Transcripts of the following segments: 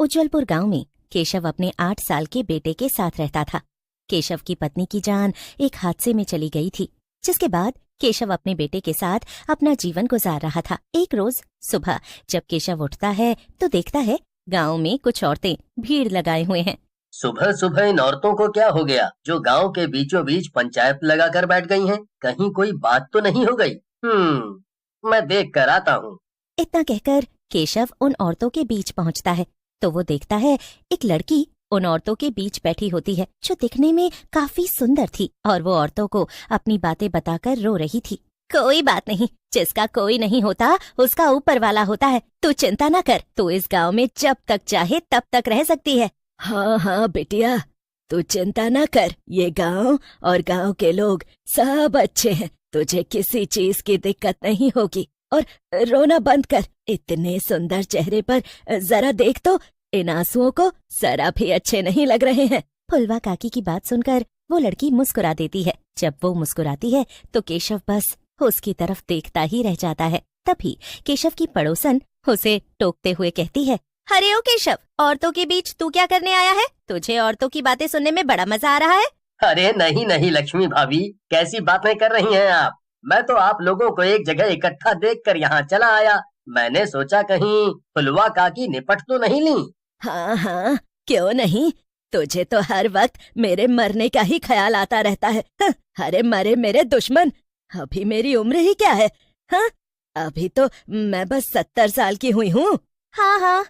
उज्जवलपुर गांव में केशव अपने 8 साल के बेटे के साथ रहता था। केशव की पत्नी की जान एक हादसे में चली गई थी, जिसके बाद केशव अपने बेटे के साथ अपना जीवन गुजार रहा था। एक रोज सुबह जब केशव उठता है तो देखता है गांव में कुछ औरतें भीड़ लगाए हुए हैं। सुबह सुबह इन औरतों को क्या हो गया जो गांव के बीचों बीच पंचायत लगाकर बैठ गई हैं? कहीं कोई बात तो नहीं हो गई? मैं देख कर आता हूँ। इतना कहकर केशव उन औरतों के बीच पहुंचता है तो वो देखता है एक लड़की उन औरतों के बीच बैठी होती है, जो दिखने में काफी सुंदर थी और वो औरतों को अपनी बातें बताकर रो रही थी। कोई बात नहीं, जिसका कोई नहीं होता उसका ऊपर वाला होता है। तू चिंता न कर, तू इस गांव में जब तक चाहे तब तक रह सकती है। हाँ हाँ बिटिया, तू चिंता न कर, ये गांव और गांव के लोग सब अच्छे हैं, तुझे किसी चीज की दिक्कत नहीं होगी। और रोना बंद कर, इतने सुंदर चेहरे पर जरा देख तो, इन आंसुओं को जरा भी अच्छे नहीं लग रहे हैं। फुलवा काकी की बात सुनकर वो लड़की मुस्कुरा देती है। जब वो मुस्कुराती है तो केशव बस उसकी तरफ देखता ही रह जाता है। तभी केशव की पड़ोसन उसे टोकते हुए कहती है, अरे ओ केशव, औरतों के बीच तू क्या करने आया है? तुझे औरतों की बातें सुनने में बड़ा मजा आ रहा है। अरे नहीं नहीं लक्ष्मी भाभी, कैसी बातें कर रही हैं आप? मैं तो आप लोगों को एक जगह इकट्ठा देखकर यहाँ चला आया। मैंने सोचा कहीं फुलवा काकी निपट तो नहीं ली। हाँ हाँ, क्यों नहीं, तुझे तो हर वक्त मेरे मरने का ही ख्याल आता रहता है। अरे मरे मेरे दुश्मन, अभी मेरी उम्र ही क्या है? हाँ, अभी तो मैं बस 70 साल की हुई हूँ। हाँ हाँ,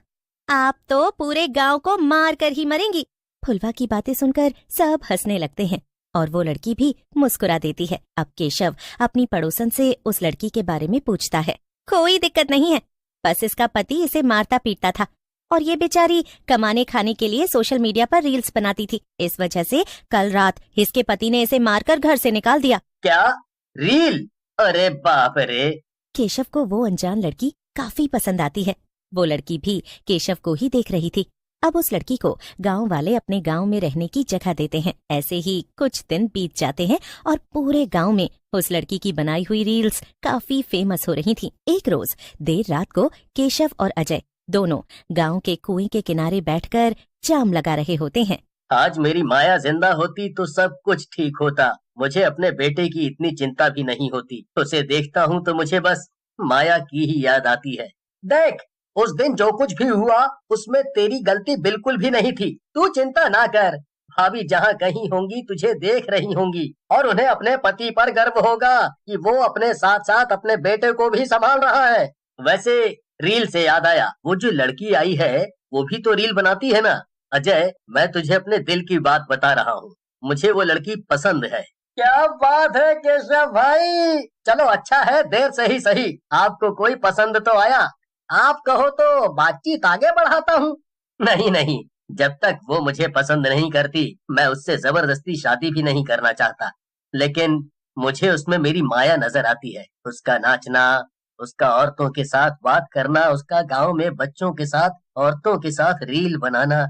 आप तो पूरे गांव को मार कर ही मरेंगी। फुलवा की बातें सुनकर सब हंसने लगते हैं और वो लड़की भी मुस्कुरा देती है। अब केशव अपनी पड़ोसन से उस लड़की के बारे में पूछता है। कोई दिक्कत नहीं है, बस इसका पति इसे मारता पीटता था और ये बेचारी कमाने खाने के लिए सोशल मीडिया पर रील्स बनाती थी। इस वजह से कल रात इसके पति ने इसे मारकर घर से निकाल दिया। क्या रील? अरे बाप रे! केशव को वो अनजान लड़की काफी पसंद आती है। वो लड़की भी केशव को ही देख रही थी। अब उस लड़की को गांव वाले अपने गांव में रहने की जगह देते हैं। ऐसे ही कुछ दिन बीत जाते हैं और पूरे गांव में उस लड़की की बनाई हुई रील्स काफी फेमस हो रही थीं। एक रोज देर रात को केशव और अजय दोनों गांव के कुएं के किनारे बैठकर जाम लगा रहे होते हैं। आज मेरी माया जिंदा होती तो सब कुछ ठीक होता। मुझे अपने बेटे की इतनी चिंता भी नहीं होती। उसे देखता हूँ तो मुझे बस माया की ही याद आती है। देख, उस दिन जो कुछ भी हुआ उसमें तेरी गलती बिल्कुल भी नहीं थी। तू चिंता ना कर, भाभी जहाँ कहीं होंगी तुझे देख रही होंगी और उन्हें अपने पति पर गर्व होगा कि वो अपने साथ साथ अपने बेटे को भी संभाल रहा है। वैसे रील से याद आया, वो जो लड़की आई है वो भी तो रील बनाती है ना? अजय, मैं तुझे अपने दिल की बात बता रहा हूँ, मुझे वो लड़की पसंद है। क्या बात है केशव भाई, चलो अच्छा है, देर से ही सही आपको कोई पसंद तो आया। आप कहो तो बातचीत आगे बढ़ाता हूँ। नहीं नहीं, जब तक वो मुझे पसंद नहीं करती मैं उससे जबरदस्ती शादी भी नहीं करना चाहता। लेकिन मुझे उसमें मेरी माया नजर आती है। उसका नाचना, उसका औरतों के साथ बात करना, उसका गांव में बच्चों के साथ औरतों के साथ रील बनाना।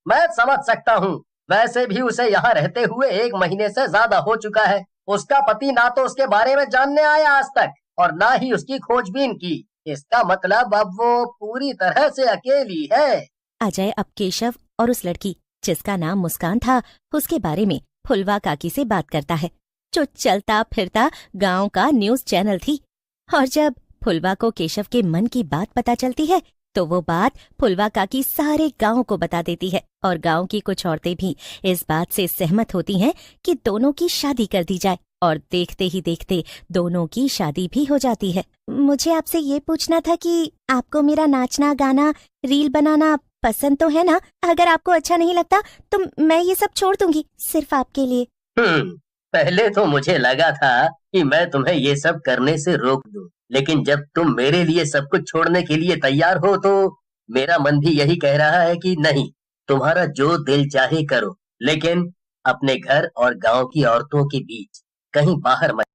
मैं समझ सकता हूँ। वैसे भी उसे यहाँ रहते हुए 1 महीने से ज्यादा हो चुका है। उसका पति ना तो उसके बारे में जानने आया आज तक और ना ही उसकी खोजबीन की। इसका मतलब अब वो पूरी तरह से अकेली है। अजय अब केशव और उस लड़की जिसका नाम मुस्कान था उसके बारे में फुलवा काकी से बात करता है, जो चलता फिरता गांव का न्यूज चैनल थी। और जब फुलवा को केशव के मन की बात पता चलती है तो वो बात फुलवा काकी सारे गांव को बता देती है और गांव की कुछ औरतें भी इस बात से सहमत होती हैं कि दोनों की शादी कर दी जाए और देखते ही देखते दोनों की शादी भी हो जाती है। मुझे आपसे ये पूछना था कि आपको मेरा नाचना, गाना, रील बनाना पसंद तो है ना? अगर आपको अच्छा नहीं लगता तो मैं ये सब छोड़ दूंगी सिर्फ आपके लिए। पहले तो मुझे लगा था कि मैं तुम्हें ये सब करने से रोक दूं, लेकिन जब तुम मेरे लिए सब कुछ छोड़ने के लिए तैयार हो तो मेरा मन भी यही कह रहा है कि नहीं, तुम्हारा जो दिल चाहे करो, लेकिन अपने घर और गांव की औरतों के बीच कहीं बाहर मत।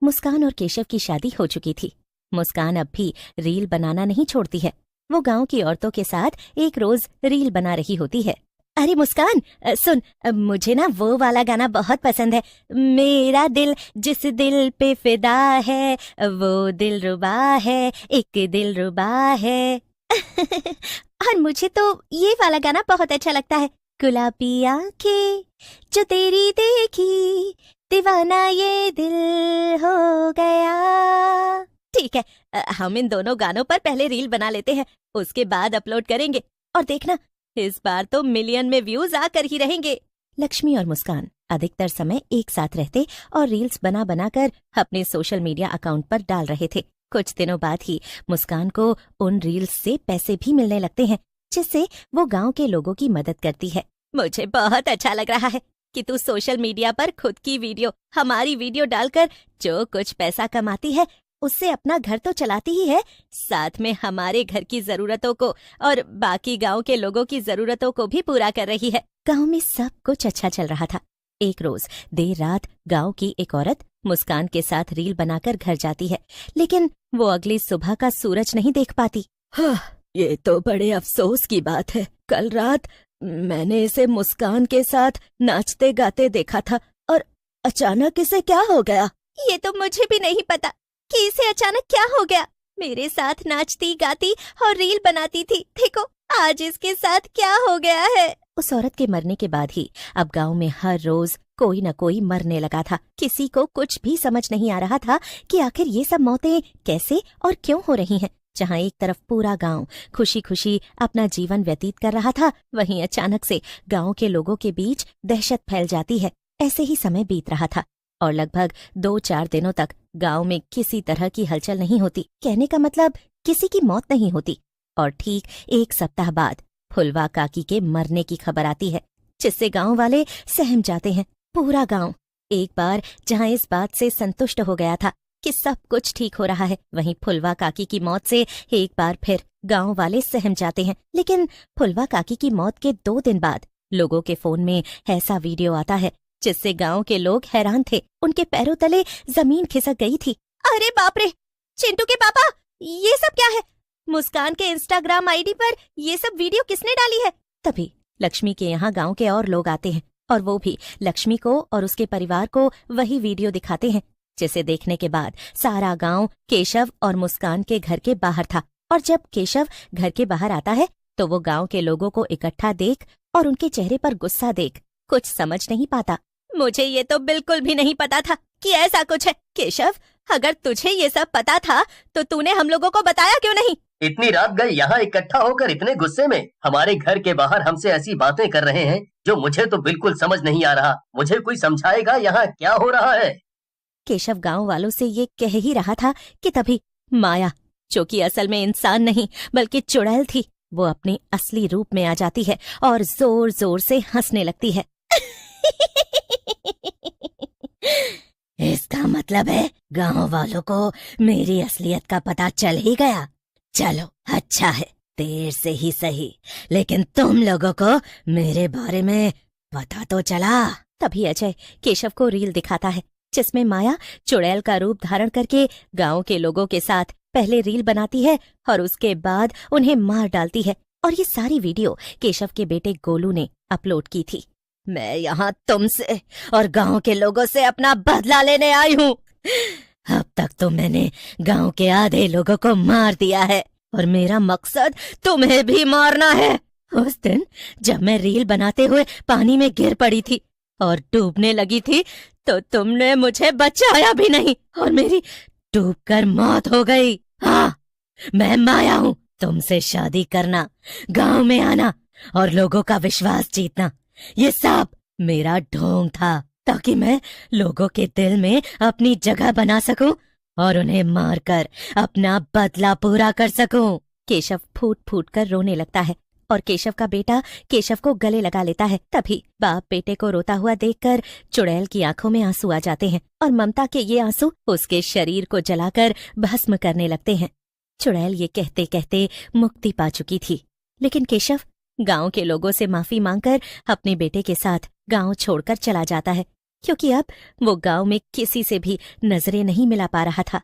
मुस्कान और केशव की शादी हो चुकी थी। मुस्कान अब भी रील बनाना नहीं छोड़ती है। वो गांव की औरतों के साथ एक रोज रील बना रही होती है। अरे मुस्कान, सुन, मुझे ना वो वाला गाना बहुत पसंद है। मेरा दिल जिस दिल पे फिदा है वो दिल रुबा है, एक दिल रुबा है। और मुझे तो ये वाला गाना बहुत अच्छा लगता है, गुलाबी आंखें जो तेरी देखी, दीवाना ये दिल हो गया। ठीक है, हम इन दोनों गानों पर पहले रील बना लेते हैं, उसके बाद अपलोड करेंगे और देखना इस बार तो मिलियन में व्यूज आकर ही रहेंगे। लक्ष्मी और मुस्कान अधिकतर समय एक साथ रहते और रील्स बना बनाकर अपने सोशल मीडिया अकाउंट पर डाल रहे थे। कुछ दिनों बाद ही मुस्कान को उन रील्स से पैसे भी मिलने लगते हैं, जिससे वो गांव के लोगों की मदद करती है। मुझे बहुत अच्छा लग रहा है कि तू सोशल मीडिया पर खुद की वीडियो, हमारी वीडियो डालकर जो कुछ पैसा कमाती है उससे अपना घर तो चलाती ही है, साथ में हमारे घर की जरूरतों को और बाकी गांव के लोगों की जरूरतों को भी पूरा कर रही है। गांव में सब कुछ अच्छा चल रहा था। एक रोज देर रात गांव की एक औरत मुस्कान के साथ रील बनाकर घर जाती है, लेकिन वो अगली सुबह का सूरज नहीं देख पाती। हाँ, ये तो बड़े अफसोस की बात है। कल रात मैंने इसे मुस्कान के साथ नाचते गाते देखा था और अचानक इसे क्या हो गया? ये तो मुझे भी नहीं पता कि इसे अचानक क्या हो गया। मेरे साथ नाचती गाती और रील बनाती थी, देखो आज इसके साथ क्या हो गया है। उस औरत के मरने के बाद ही अब गांव में हर रोज कोई न कोई मरने लगा था। किसी को कुछ भी समझ नहीं आ रहा था कि आखिर ये सब मौतें कैसे और क्यों हो रही हैं। जहां एक तरफ पूरा गांव खुशी खुशी अपना जीवन व्यतीत कर रहा था, वहीं अचानक से गांव के लोगों के बीच दहशत फैल जाती है। ऐसे ही समय बीत रहा था और लगभग 2-4 दिनों तक गांव में किसी तरह की हलचल नहीं होती। कहने का मतलब किसी की मौत नहीं होती। और ठीक 1 सप्ताह बाद फुलवा काकी के मरने की खबर आती है, जिससे गांव वाले सहम जाते हैं। पूरा गांव एक बार जहां इस बात से संतुष्ट हो गया था कि सब कुछ ठीक हो रहा है, वहीं फुलवा काकी की मौत से एक बार फिर गांव वाले सहम जाते हैं। लेकिन फुलवा काकी की मौत के 2 दिन बाद लोगों के फोन में ऐसा वीडियो आता है जिससे गांव के लोग हैरान थे। उनके पैरों तले जमीन खिसक गई थी। अरे बाप रे, चिंटू के पापा, ये सब क्या है? मुस्कान के इंस्टाग्राम आईडी पर ये सब वीडियो किसने डाली है? तभी लक्ष्मी के यहाँ गांव के और लोग आते हैं और वो भी लक्ष्मी को और उसके परिवार को वही वीडियो दिखाते हैं, जिसे देखने के बाद सारा गांव केशव और मुस्कान के घर के बाहर था। और जब केशव घर के बाहर आता है तो वो गांव के लोगों को इकट्ठा देख और उनके चेहरे पर गुस्सा देख कुछ समझ नहीं पाता। मुझे ये तो बिल्कुल भी नहीं पता था कि ऐसा कुछ है। केशव, अगर तुझे ये सब पता था तो तूने हम लोगों को बताया क्यों नहीं? इतनी रात गए यहाँ इकट्ठा होकर इतने गुस्से में हमारे घर के बाहर हमसे ऐसी बातें कर रहे हैं जो मुझे तो बिल्कुल समझ नहीं आ रहा। मुझे कोई समझाएगा यहाँ क्या हो रहा है? केशव गांव वालों से ये कह ही रहा था कि तभी माया, जो कि असल में इंसान नहीं बल्कि चुड़ैल थी, वो अपने असली रूप में आ जाती है और जोर जोर से हंसने लगती है। इसका मतलब है गांव वालों को मेरी असलियत का पता चल ही गया। चलो अच्छा है, देर से ही सही, लेकिन तुम लोगों को मेरे बारे में पता तो चला। तभी अजय केशव को रील दिखाता है जिसमें माया चुड़ैल का रूप धारण करके गांव के लोगों के साथ पहले रील बनाती है और उसके बाद उन्हें मार डालती है। और ये सारी वीडियो केशव के बेटे गोलू ने अपलोड की थी। मैं यहाँ तुमसे और गांव के लोगों से अपना बदला लेने आई हूँ। अब तक तो मैंने गांव के आधे लोगों को मार दिया है और मेरा मकसद तुम्हें भी मारना है। उस दिन जब मैं रील बनाते हुए पानी में गिर पड़ी थी और डूबने लगी थी तो तुमने मुझे बचाया भी नहीं और मेरी डूबकर मौत हो गई। हाँ, मैं माया हूँ। तुमसे शादी करना, गांव में आना और लोगों का विश्वास जीतना, ये सब मेरा ढोंग था ताकि मैं लोगों के दिल में अपनी जगह बना सकूं और उन्हें मारकर अपना बदला पूरा कर सकूं। केशव फूट फूट कर रोने लगता है और केशव का बेटा केशव को गले लगा लेता है। तभी बाप बेटे को रोता हुआ देखकर चुड़ैल की आंखों में आंसू आ जाते हैं और ममता के ये आंसू उसके शरीर को जलाकर भस्म करने लगते हैं। चुड़ैल ये कहते कहते मुक्ति पा चुकी थी, लेकिन केशव गांव के लोगों से माफी मांगकर अपने बेटे के साथ गांव छोड़कर चला जाता है, क्योंकि अब वो गांव में किसी से भी नजरें नहीं मिला पा रहा था।